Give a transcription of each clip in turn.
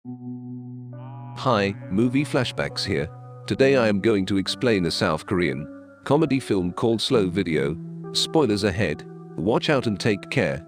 Hi, movie flashbacks here. Today I am going to explain a South Korean comedy film called Slow Video. Spoilers ahead. Watch out and take care.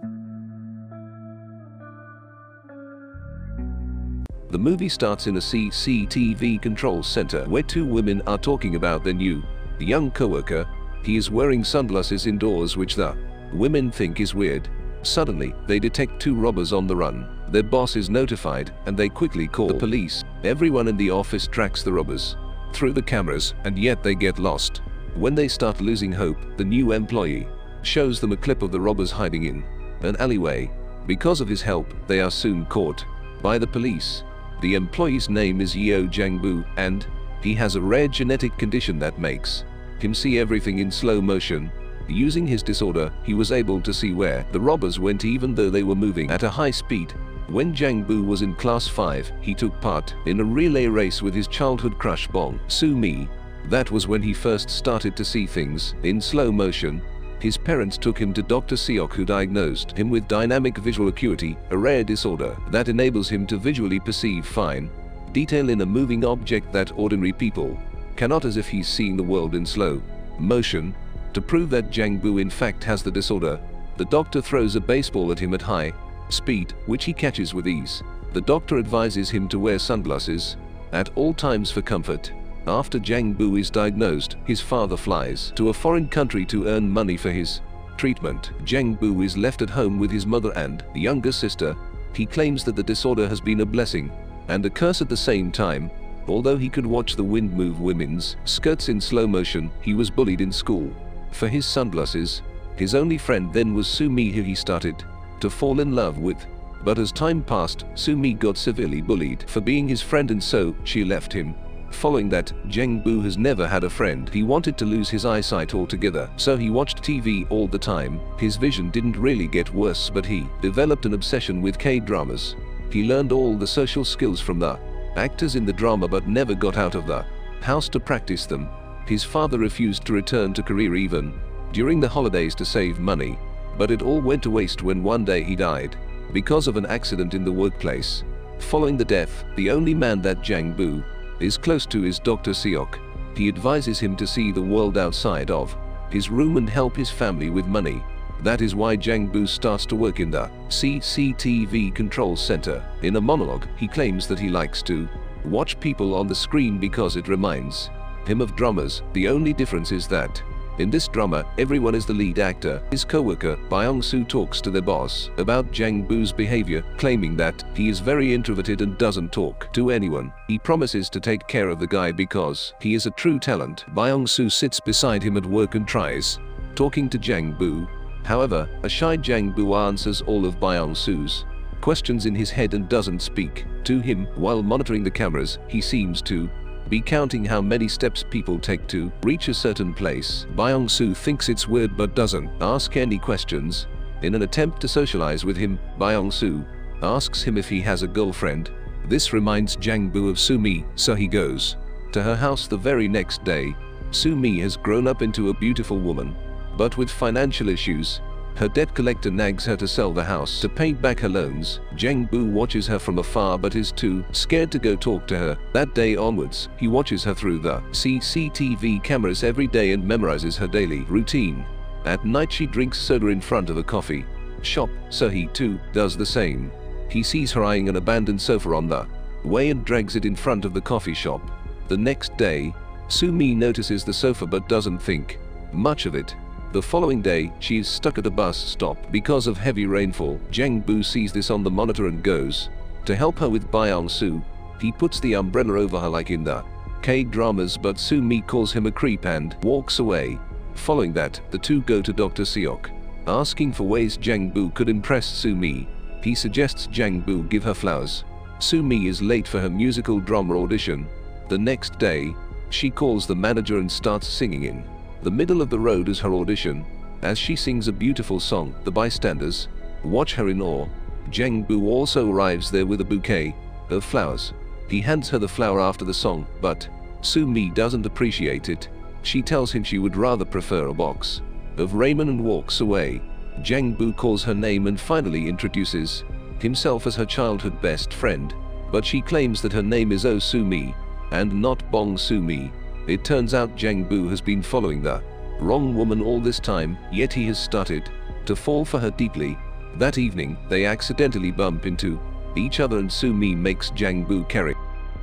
The movie starts in a CCTV control center where two women are talking about their new young coworker. He is wearing sunglasses indoors, which the women think is weird. Suddenly, they detect two robbers on the run. Their boss is notified and they quickly call the police. Everyone in the office tracks the robbers through the cameras, and yet they get lost. When they start losing hope, the new employee shows them a clip of the robbers hiding in an alleyway. Because of his help, they are soon caught by the police. The employee's name is Yeo Jang-bu, and he has a rare genetic condition that makes him see everything in slow motion. Using his disorder, he was able to see where the robbers went even though they were moving at a high speed. When Jang-bu was in class 5, he took part in a relay race with his childhood crush Bong Soo-mi. That was when he first started to see things in slow motion. His parents took him to Dr. Seok, who diagnosed him with dynamic visual acuity, a rare disorder that enables him to visually perceive fine detail in a moving object that ordinary people cannot, as if he's seeing the world in slow motion. To prove that Jang-bu in fact has the disorder, the doctor throws a baseball at him at high speed, which he catches with ease. The doctor advises him to wear sunglasses at all times for comfort. After Jang-bu is diagnosed, his father flies to a foreign country to earn money for his treatment. Jang-bu is left at home with his mother and younger sister. He claims that the disorder has been a blessing and a curse at the same time. Although he could watch the wind move women's skirts in slow motion, he was bullied in school for his sunglasses. His only friend then was Soo-mi, who he started to fall in love with. But as time passed, Soo-mi got severely bullied for being his friend, and so she left him. Following that, Jang-bu has never had a friend. He wanted to lose his eyesight altogether, so he watched TV all the time. His vision didn't really get worse, but he developed an obsession with K-dramas. He learned all the social skills from the actors in the drama but never got out of the house to practice them. His father refused to return to Korea even during the holidays to save money, but it all went to waste when one day he died because of an accident in the workplace. Following the death, the only man that Jang-bu is close to is Dr. Seok. He advises him to see the world outside of his room and help his family with money. That is why Jang-bu starts to work in the CCTV control center. In a monologue, he claims that he likes to watch people on the screen because it reminds him of dramas. The only difference is that in this drama, everyone is the lead actor. His co-worker, Byung-soo, talks to their boss about Jang-bu's behavior, claiming that he is very introverted and doesn't talk to anyone. He promises to take care of the guy because he is a true talent. Byung-soo sits beside him at work and tries talking to Jang-bu. However, a shy Jang-bu answers all of Byung-soo's questions in his head and doesn't speak to him. While monitoring the cameras, he seems to be counting how many steps people take to reach a certain place. Byung-soo thinks it's weird but doesn't ask any questions. In an attempt to socialize with him, Byung-soo asks him if he has a girlfriend. This reminds Jang-bu of Soo-mi, so he goes to her house the very next day. Soo-mi has grown up into a beautiful woman, but with financial issues. Her debt collector nags her to sell the house to pay back her loans. Jang-bu watches her from afar but is too scared to go talk to her. That day onwards, he watches her through the CCTV cameras every day and memorizes her daily routine. At night she drinks soda in front of a coffee shop, so he too does the same. He sees her eyeing an abandoned sofa on the way and drags it in front of the coffee shop. The next day, Soo-mi notices the sofa but doesn't think much of it. The following day, she is stuck at a bus stop because of heavy rainfall. Jang-bu sees this on the monitor and goes to help her with Byung-soo. He puts the umbrella over her like in the K-dramas, but Soo-mi calls him a creep and walks away. Following that, the two go to Dr. Seok, asking for ways Jang-bu could impress Soo-mi. He suggests Jang-bu give her flowers. Soo-mi is late for her musical drama audition. The next day, she calls the manager and starts singing in the middle of the road as her audition. As she sings a beautiful song, the bystanders watch her in awe. Jang-bu also arrives there with a bouquet of flowers. He hands her the flower after the song, but Soo-mi doesn't appreciate it. She tells him she would rather prefer a box of ramen and walks away. Jang-bu calls her name and finally introduces himself as her childhood best friend. but she claims that her name is Oh Soo-mi and not Bong Soo-mi. It turns out Jang Bu has been following the wrong woman all this time, yet he has started to fall for her deeply. That evening, they accidentally bump into each other and Soo-mi makes Jang Bu carry.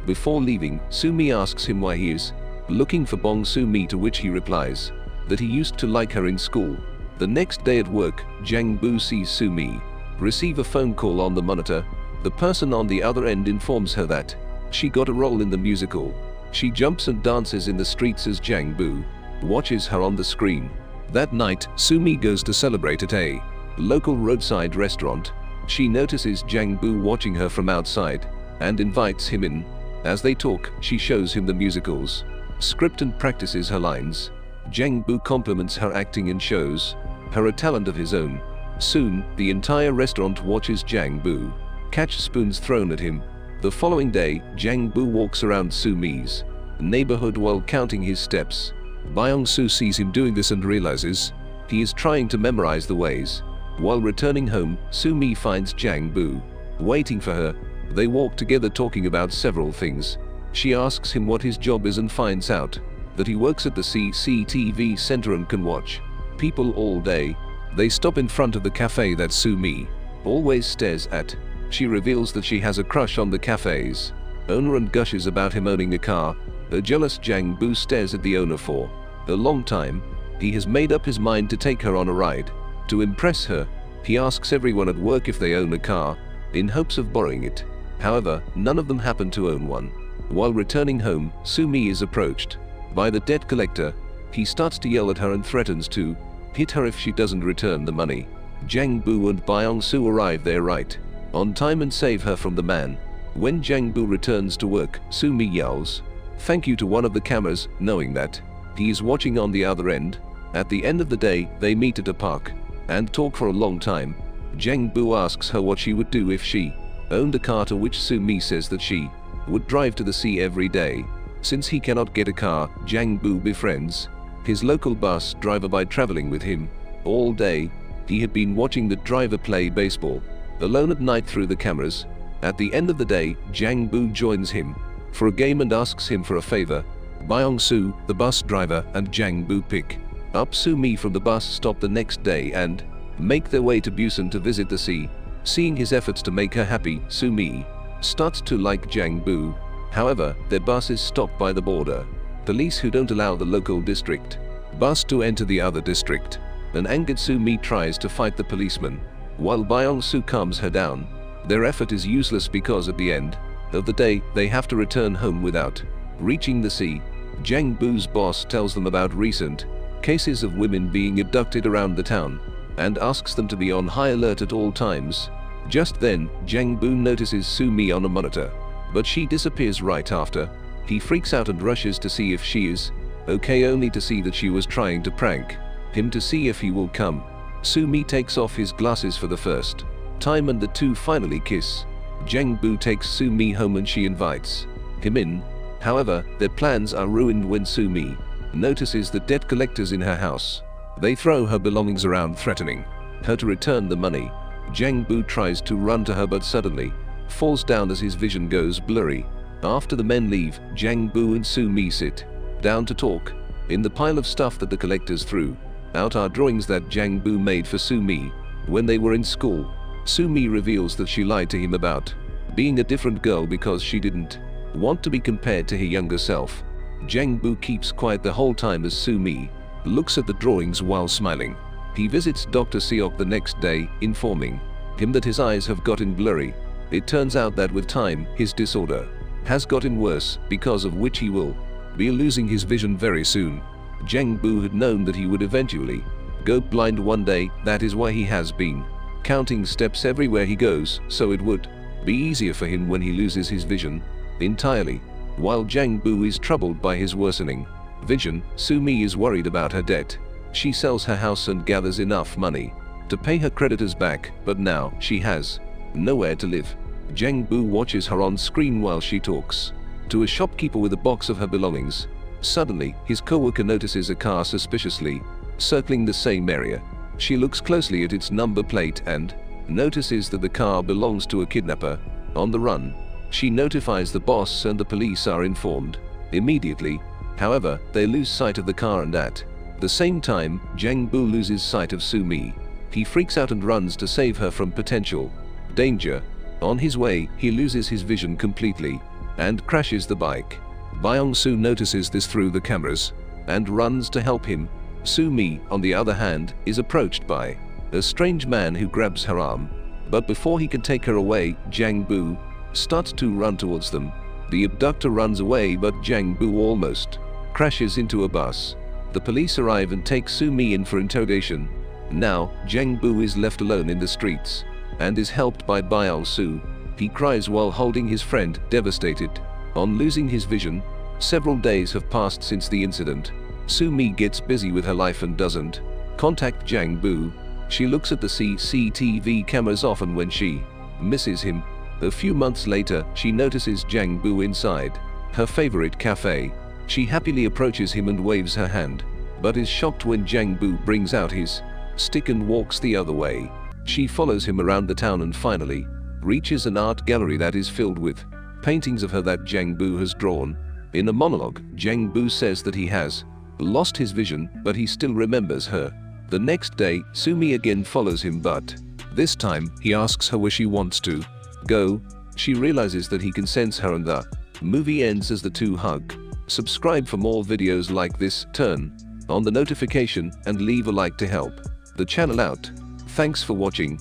Before leaving, Soo-mi asks him why he is looking for Bong Soo-mi, to which he replies that he used to like her in school. The next day at work, Jang Bu sees Soo-mi receive a phone call on the monitor. The person on the other end informs her that she got a role in the musical. She jumps and dances in the streets as Jang Bu watches her on the screen. That night, Soo-mi goes to celebrate at a local roadside restaurant. She notices Jang Bu watching her from outside and invites him in. As they talk, she shows him the musical's script and practices her lines. Jang Bu compliments her acting and shows her a talent of his own. Soon, the entire restaurant watches Jang Bu catch spoons thrown at him. The following day, Jang Bu walks around Soo-mi's neighborhood while counting his steps. Byung-soo sees him doing this and realizes he is trying to memorize the ways. While returning home, Soo-mi finds Jang Bu waiting for her. They walk together talking about several things. She asks him what his job is and finds out that he works at the CCTV center and can watch people all day. They stop in front of the cafe that Soo-mi always stares at. She reveals that she has a crush on the cafe's owner and gushes about him owning a car. A jealous Jang Bu stares at the owner for a long time. He has made up his mind to take her on a ride. To impress her, he asks everyone at work if they own a car, in hopes of borrowing it. However, none of them happen to own one. While returning home, Soo-mi is approached by the debt collector. He starts to yell at her and threatens to hit her if she doesn't return the money. Jang Bu and Byung-soo arrive there right on time and save her from the man. When Jang Bu returns to work, Soo-mi yells thank you to one of the cameras, knowing that he is watching on the other end. At the end of the day, they meet at a park and talk for a long time. Jang Bu asks her what she would do if she owned a car, to which Soo-mi says that she would drive to the sea every day. Since he cannot get a car, Jang Bu befriends his local bus driver by traveling with him all day. He had been watching the driver play baseball alone at night through the cameras. At the end of the day, Jang Bu joins him for a game and asks him for a favor. Byung-soo, the bus driver, and Jang Bu pick up Soo-mi from the bus stop the next day and make their way to Busan to visit the sea. Seeing his efforts to make her happy, Soo-mi starts to like Jang Bu. However, their bus is stopped by the border police, who don't allow the local district bus to enter the other district. An angered Soo-mi tries to fight the policeman, while Byung-soo calms her down. Their effort is useless because at the end of the day, they have to return home without reaching the sea. Jang Bu's boss tells them about recent cases of women being abducted around the town and asks them to be on high alert at all times. Just then, Jang Bu notices Soo-mi on a monitor, but she disappears right after. He freaks out and rushes to see if she is okay, only to see that she was trying to prank him to see if he will come. Soo-mi takes off his glasses for the first time and the two finally kiss. Jang Bu takes Soo-mi home and she invites him in. However, their plans are ruined when Soo-mi notices the debt collectors in her house. They throw her belongings around, threatening her to return the money. Jang Bu tries to run to her but suddenly falls down as his vision goes blurry. After the men leave, Jang Bu and Soo-mi sit down to talk. In the pile of stuff that the collectors threw out are drawings that Jang Bu made for Soo-mi when they were in school. Soo-mi reveals that she lied to him about being a different girl because she didn't want to be compared to her younger self. Jang Bu keeps quiet the whole time as Soo-mi looks at the drawings while smiling. He visits Dr. Seok the next day, informing him that his eyes have gotten blurry. It turns out that with time, his disorder has gotten worse, because of which he will be losing his vision very soon. Jang Bu had known that he would eventually go blind one day. That is why he has been counting steps everywhere he goes, so it would be easier for him when he loses his vision entirely. While Jang Bu is troubled by his worsening vision, Soo-mi is worried about her debt. She sells her house and gathers enough money to pay her creditors back, but now she has nowhere to live. Jang Bu watches her on screen while she talks to a shopkeeper with a box of her belongings. Suddenly, his co-worker notices a car suspiciously circling the same area. She looks closely at its number plate and notices that the car belongs to a kidnapper on the run. She notifies the boss and the police are informed immediately. However, they lose sight of the car, and at the same time, Jang Bu loses sight of Sumi. He freaks out and runs to save her from potential danger. On his way, he loses his vision completely and crashes the bike. Byung-soo notices this through the cameras and runs to help him. Sumi, on the other hand, is approached by a strange man who grabs her arm. But before he can take her away, Jang Bu starts to run towards them. The abductor runs away, but Jang Bu almost crashes into a bus. The police arrive and take Sumi in for interrogation. Now, Jang Bu is left alone in the streets and is helped by Byung-soo. He cries while holding his friend, devastated. On losing his vision, several days have passed since the incident. Sumi gets busy with her life and doesn't contact Jang Bu. She looks at the CCTV cameras often when she misses him. A few months later, she notices Jang Bu inside her favorite cafe. She happily approaches him and waves her hand, but is shocked when Jang Bu brings out his stick and walks the other way. She follows him around the town and finally reaches an art gallery that is filled with paintings of her that Jang Bu has drawn. In a monologue, Jang Bu says that he has lost his vision, but he still remembers her. The next day, Sumi again follows him, but this time he asks her where she wants to go. She realizes that he can sense her, and the movie ends as the two hug. Subscribe for more videos like this, turn on the notification and leave a like to help the channel out. Thanks for watching.